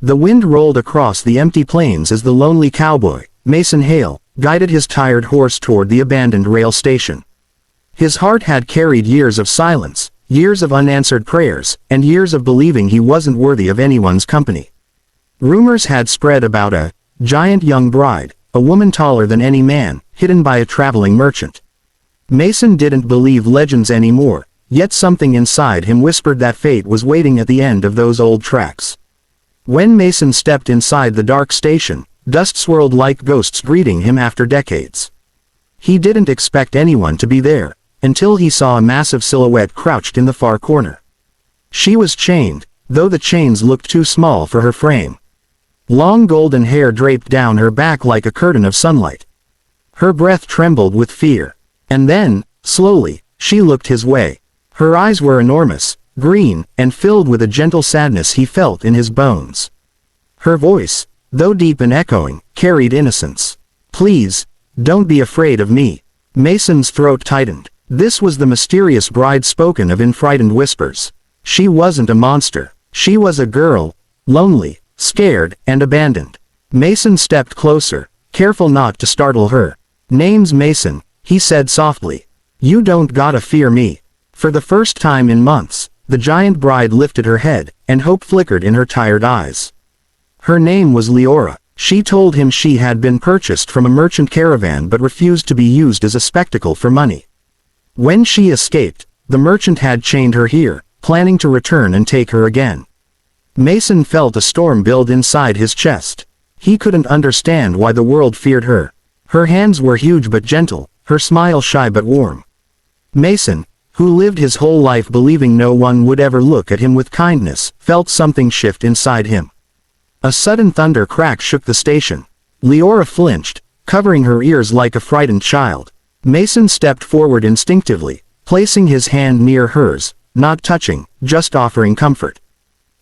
The wind rolled across the empty plains as the lonely cowboy, Mason Hale, guided his tired horse toward the abandoned rail station. His heart had carried years of silence, years of unanswered prayers, and years of believing he wasn't worthy of anyone's company. Rumors had spread about a giant young bride, a woman taller than any man, hidden by a traveling merchant. Mason didn't believe legends anymore, yet something inside him whispered that fate was waiting at the end of those old tracks. When Mason stepped inside the dark station, dust swirled like ghosts greeting him after decades. He didn't expect anyone to be there, until he saw a massive silhouette crouched in the far corner. She was chained, though the chains looked too small for her frame. Long golden hair draped down her back like a curtain of sunlight. Her breath trembled with fear. And then, slowly, she looked his way. Her eyes were enormous, green, and filled with a gentle sadness he felt in his bones. Her voice, though deep and echoing, carried innocence. "Please, don't be afraid of me." Mason's throat tightened. This was the mysterious bride spoken of in frightened whispers. She wasn't a monster. She was a girl, lonely, scared, and abandoned. Mason stepped closer, careful not to startle her. "Name's Mason," he said softly. "You don't gotta fear me." For the first time in months, the giant bride lifted her head, and hope flickered in her tired eyes. Her name was Leora. She told him she had been purchased from a merchant caravan but refused to be used as a spectacle for money. When she escaped, the merchant had chained her here, planning to return and take her again. Mason felt a storm build inside his chest. He couldn't understand why the world feared her. Her hands were huge but gentle, her smile shy but warm. Mason, who lived his whole life believing no one would ever look at him with kindness, felt something shift inside him. A sudden thunder crack shook the station. Leora flinched, covering her ears like a frightened child. Mason stepped forward instinctively, placing his hand near hers, not touching, just offering comfort.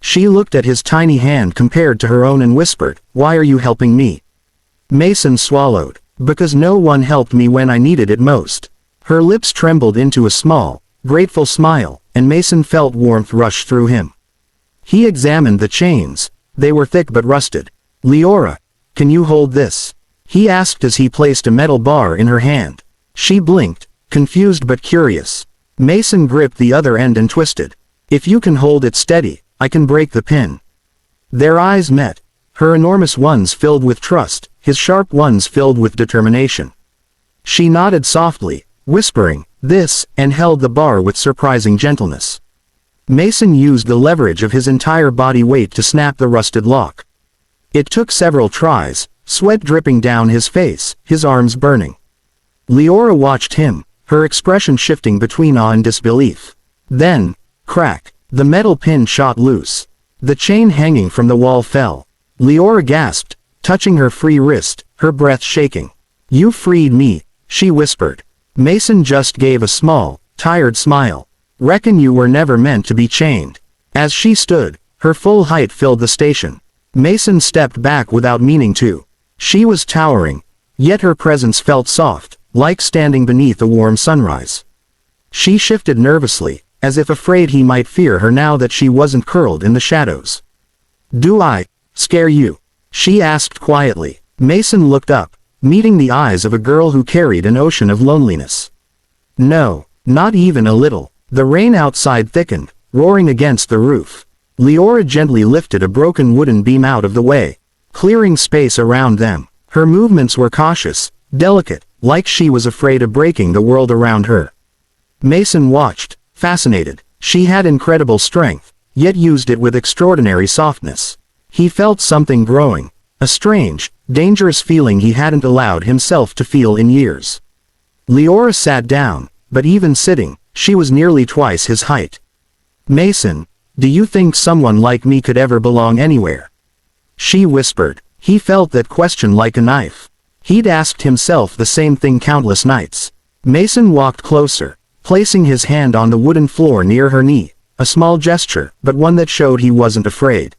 She looked at his tiny hand compared to her own and whispered, "Why are you helping me?" Mason swallowed. "Because no one helped me when I needed it most." Her lips trembled into a small, grateful smile, and Mason felt warmth rush through him. He examined the chains. They were thick but rusted. "Leora, can you hold this?" he asked as he placed a metal bar in her hand. She blinked, confused but curious. Mason gripped the other end and twisted. "If you can hold it steady, I can break the pin." Their eyes met. Her enormous ones filled with trust, his sharp ones filled with determination. She nodded softly, whispering, "This," and held the bar with surprising gentleness. Mason used the leverage of his entire body weight to snap the rusted lock. It took several tries, sweat dripping down his face, his arms burning. Leora watched him, her expression shifting between awe and disbelief. Then, crack, the metal pin shot loose. The chain hanging from the wall fell. Leora gasped, touching her free wrist, her breath shaking. "You freed me," she whispered. Mason just gave a small, tired smile. "Reckon you were never meant to be chained." As she stood, her full height filled the station. Mason stepped back without meaning to. She was towering, yet her presence felt soft, like standing beneath a warm sunrise. She shifted nervously, as if afraid he might fear her now that she wasn't curled in the shadows. "Do I scare you?" she asked quietly. Mason looked up, meeting the eyes of a girl who carried an ocean of loneliness. "No, not even a little." The rain outside thickened, roaring against the roof. Leora gently lifted a broken wooden beam out of the way, clearing space around them. Her movements were cautious, delicate, like she was afraid of breaking the world around her. Mason watched, fascinated. She had incredible strength, yet used it with extraordinary softness. He felt something growing, a strange, dangerous feeling he hadn't allowed himself to feel in years. Leora sat down, but even sitting, she was nearly twice his height. "Mason, do you think someone like me could ever belong anywhere?" she whispered. He felt that question like a knife. He'd asked himself the same thing countless nights. Mason walked closer, placing his hand on the wooden floor near her knee, a small gesture, but one that showed he wasn't afraid.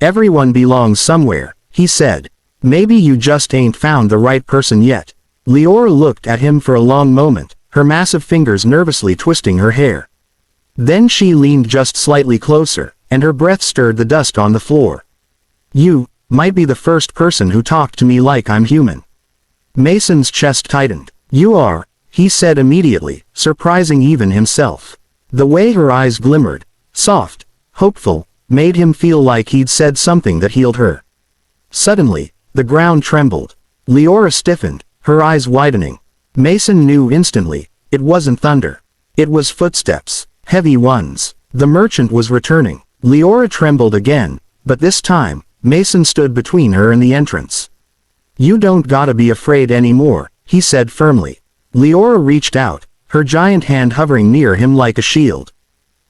"Everyone belongs somewhere," he said. "Maybe you just ain't found the right person yet." Leora looked at him for a long moment, her massive fingers nervously twisting her hair. Then she leaned just slightly closer, and her breath stirred the dust on the floor. You might be the first person who talked to me like I'm human. Mason's chest tightened. You are, he said immediately, surprising even himself. The way her eyes glimmered, soft, hopeful, made him feel like he'd said something that healed her. Suddenly, the ground trembled. Leora stiffened, her eyes widening. Mason knew instantly, it wasn't thunder. It was footsteps, heavy ones. The merchant was returning. Leora trembled again, but this time, Mason stood between her and the entrance. You don't gotta be afraid anymore, he said firmly. Leora reached out, her giant hand hovering near him like a shield.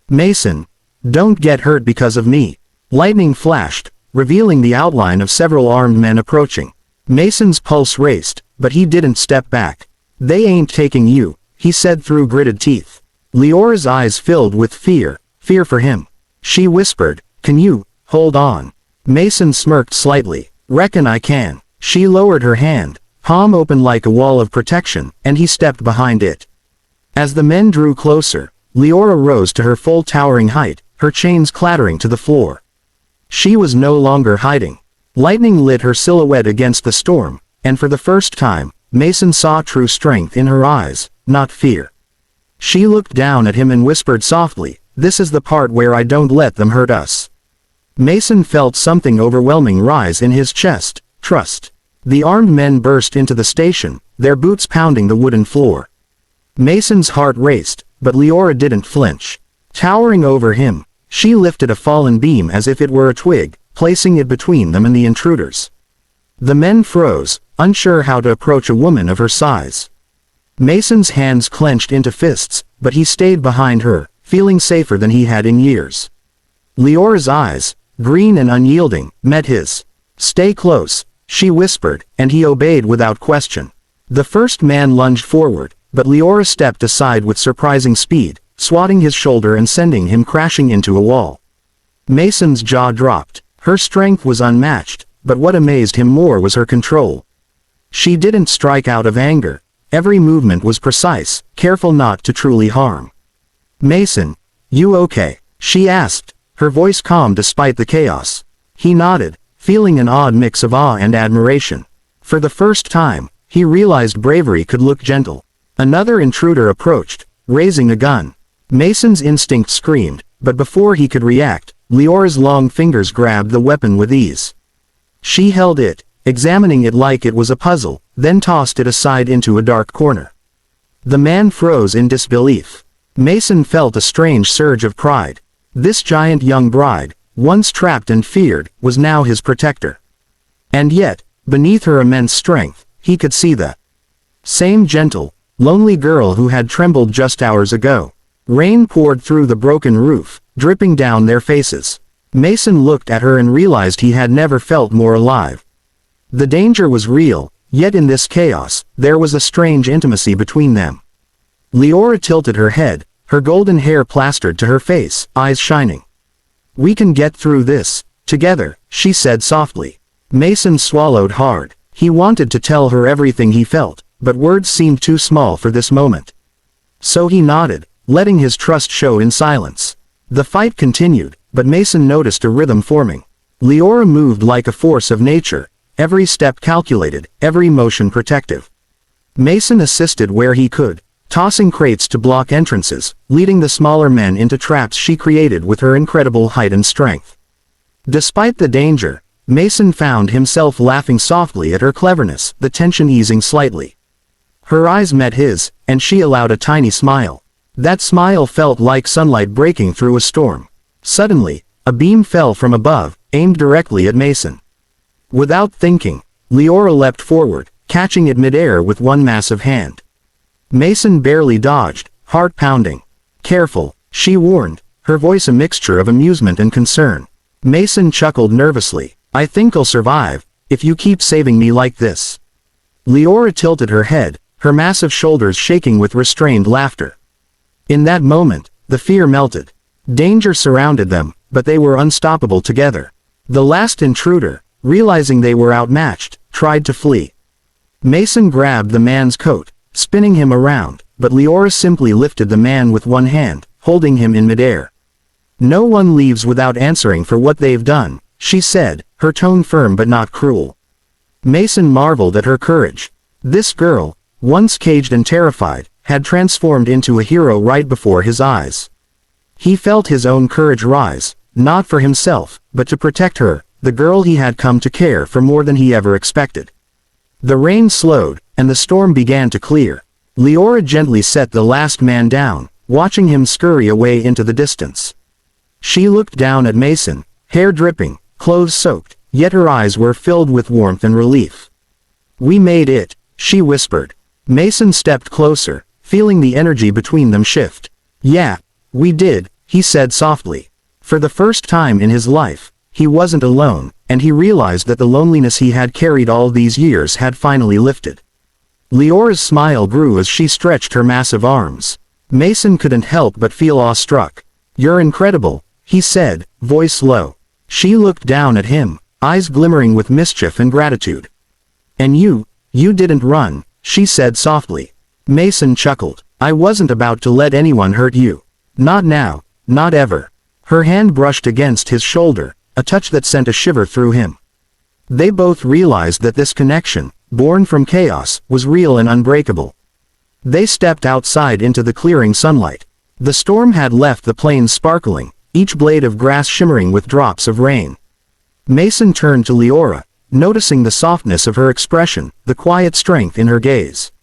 Mason, don't get hurt because of me. Lightning flashed, revealing the outline of several armed men approaching. Mason's pulse raced, but he didn't step back. They ain't taking you, he said through gritted teeth. Leora's eyes filled with fear for him. She whispered, can you, hold on? Mason smirked slightly. Reckon I can. She lowered her hand, palm open like a wall of protection, and he stepped behind it. As the men drew closer, Leora rose to her full towering height, her chains clattering to the floor. She was no longer hiding. Lightning lit her silhouette against the storm, and for the first time, Mason saw true strength in her eyes, not fear. She looked down at him and whispered softly, this is the part where I don't let them hurt us. Mason felt something overwhelming rise in his chest, trust. The armed men burst into the station, their boots pounding the wooden floor. Mason's heart raced, but Leora didn't flinch. Towering over him, she lifted a fallen beam as if it were a twig, placing it between them and the intruders. The men froze, unsure how to approach a woman of her size. Mason's hands clenched into fists, but he stayed behind her, feeling safer than he had in years. Leora's eyes, green and unyielding, met his. Stay close, she whispered, and he obeyed without question. The first man lunged forward, but Leora stepped aside with surprising speed, swatting his shoulder and sending him crashing into a wall. Mason's jaw dropped. Her strength was unmatched, but what amazed him more was her control. She didn't strike out of anger. Every movement was precise, careful not to truly harm. Mason, you okay? She asked, her voice calm despite the chaos. He nodded, feeling an odd mix of awe and admiration. For the first time, he realized bravery could look gentle. Another intruder approached, raising a gun. Mason's instinct screamed, but before he could react, Leora's long fingers grabbed the weapon with ease. She held it, examining it like it was a puzzle, then tossed it aside into a dark corner. The man froze in disbelief. Mason felt a strange surge of pride. This giant young bride, once trapped and feared, was now his protector. And yet, beneath her immense strength, he could see the same gentle, lonely girl who had trembled just hours ago. Rain poured through the broken roof, dripping down their faces. Mason looked at her and realized he had never felt more alive. The danger was real, yet in this chaos, there was a strange intimacy between them. Leora tilted her head, her golden hair plastered to her face, eyes shining. We can get through this, together, she said softly. Mason swallowed hard. He wanted to tell her everything he felt, but words seemed too small for this moment. So he nodded, letting his trust show in silence. The fight continued, but Mason noticed a rhythm forming. Leora moved like a force of nature, every step calculated, every motion protective. Mason assisted where he could, tossing crates to block entrances, leading the smaller men into traps she created with her incredible height and strength. Despite the danger, Mason found himself laughing softly at her cleverness, the tension easing slightly. Her eyes met his, and she allowed a tiny smile. That smile felt like sunlight breaking through a storm. Suddenly, a beam fell from above, aimed directly at Mason. Without thinking, Leora leapt forward, catching it midair with one massive hand. Mason barely dodged, heart pounding. Careful, she warned, her voice a mixture of amusement and concern. Mason chuckled nervously. I think I'll survive, if you keep saving me like this. Leora tilted her head, her massive shoulders shaking with restrained laughter. In that moment, the fear melted. Danger surrounded them, but they were unstoppable together. The last intruder, realizing they were outmatched, tried to flee. Mason grabbed the man's coat, spinning him around, but Leora simply lifted the man with one hand, holding him in midair. No one leaves without answering for what they've done, she said, her tone firm but not cruel. Mason marveled at her courage. This girl, once caged and terrified, had transformed into a hero right before his eyes. He felt his own courage rise, not for himself, but to protect her, the girl he had come to care for more than he ever expected. The rain slowed, and the storm began to clear. Leora gently set the last man down, watching him scurry away into the distance. She looked down at Mason, hair dripping, clothes soaked, yet her eyes were filled with warmth and relief. "We made it," she whispered. Mason stepped closer, feeling the energy between them shift. "Yeah, we did," he said softly. For the first time in his life, he wasn't alone, and he realized that the loneliness he had carried all these years had finally lifted. Leora's smile grew as she stretched her massive arms. Mason couldn't help but feel awestruck. "You're incredible," he said, voice low. She looked down at him, eyes glimmering with mischief and gratitude. "And you didn't run," she said softly. Mason chuckled. "I wasn't about to let anyone hurt you. Not now, not ever." Her hand brushed against his shoulder, a touch that sent a shiver through him. They both realized that this connection, born from chaos, was real and unbreakable. They stepped outside into the clearing sunlight. The storm had left the plains sparkling, each blade of grass shimmering with drops of rain. Mason turned to Leora, noticing the softness of her expression, the quiet strength in her gaze.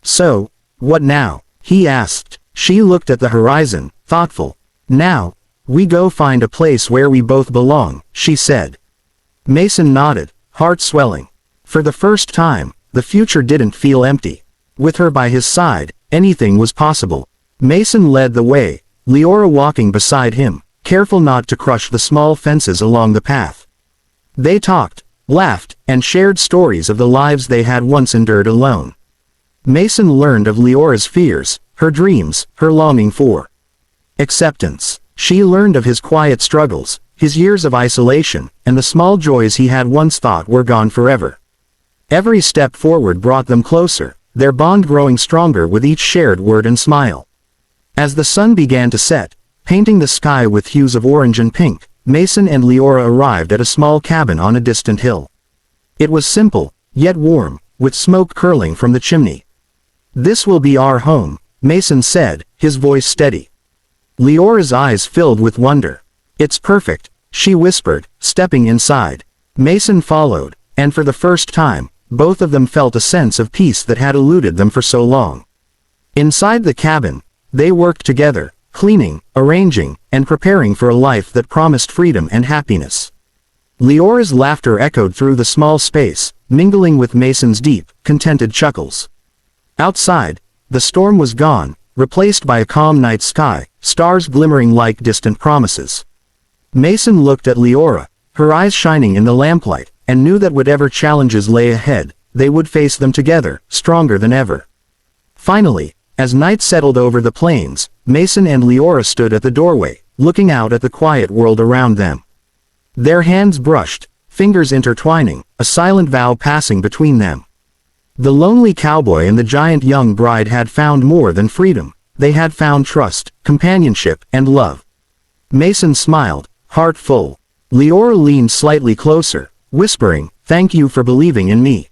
"So, what now?" he asked. She looked at the horizon, thoughtful. "Now, we go find a place where we both belong," she said. Mason nodded, heart swelling. For the first time, the future didn't feel empty. With her by his side, anything was possible. Mason led the way, Leora walking beside him, careful not to crush the small fences along the path. They talked, laughed, and shared stories of the lives they had once endured alone. Mason learned of Leora's fears, her dreams, her longing for acceptance. She learned of his quiet struggles, his years of isolation, and the small joys he had once thought were gone forever. Every step forward brought them closer, their bond growing stronger with each shared word and smile. As the sun began to set, painting the sky with hues of orange and pink, Mason and Leora arrived at a small cabin on a distant hill. It was simple, yet warm, with smoke curling from the chimney. "This will be our home," Mason said, his voice steady. Leora's eyes filled with wonder. "It's perfect," she whispered, stepping inside. Mason followed, and for the first time, both of them felt a sense of peace that had eluded them for so long. Inside the cabin, they worked together, cleaning, arranging, and preparing for a life that promised freedom and happiness. Leora's laughter echoed through the small space, mingling with Mason's deep, contented chuckles. Outside, the storm was gone, replaced by a calm night sky, stars glimmering like distant promises. Mason looked at Leora, her eyes shining in the lamplight, and knew that whatever challenges lay ahead, they would face them together, stronger than ever. Finally, as night settled over the plains, Mason and Leora stood at the doorway, looking out at the quiet world around them. Their hands brushed, fingers intertwining, a silent vow passing between them. The lonely cowboy and the giant young bride had found more than freedom. They had found trust, companionship, and love. Mason smiled, heart full. Leora leaned slightly closer, whispering, "Thank you for believing in me."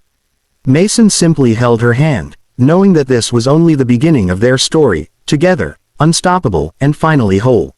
Mason simply held her hand, knowing that this was only the beginning of their story, together, unstoppable, and finally whole.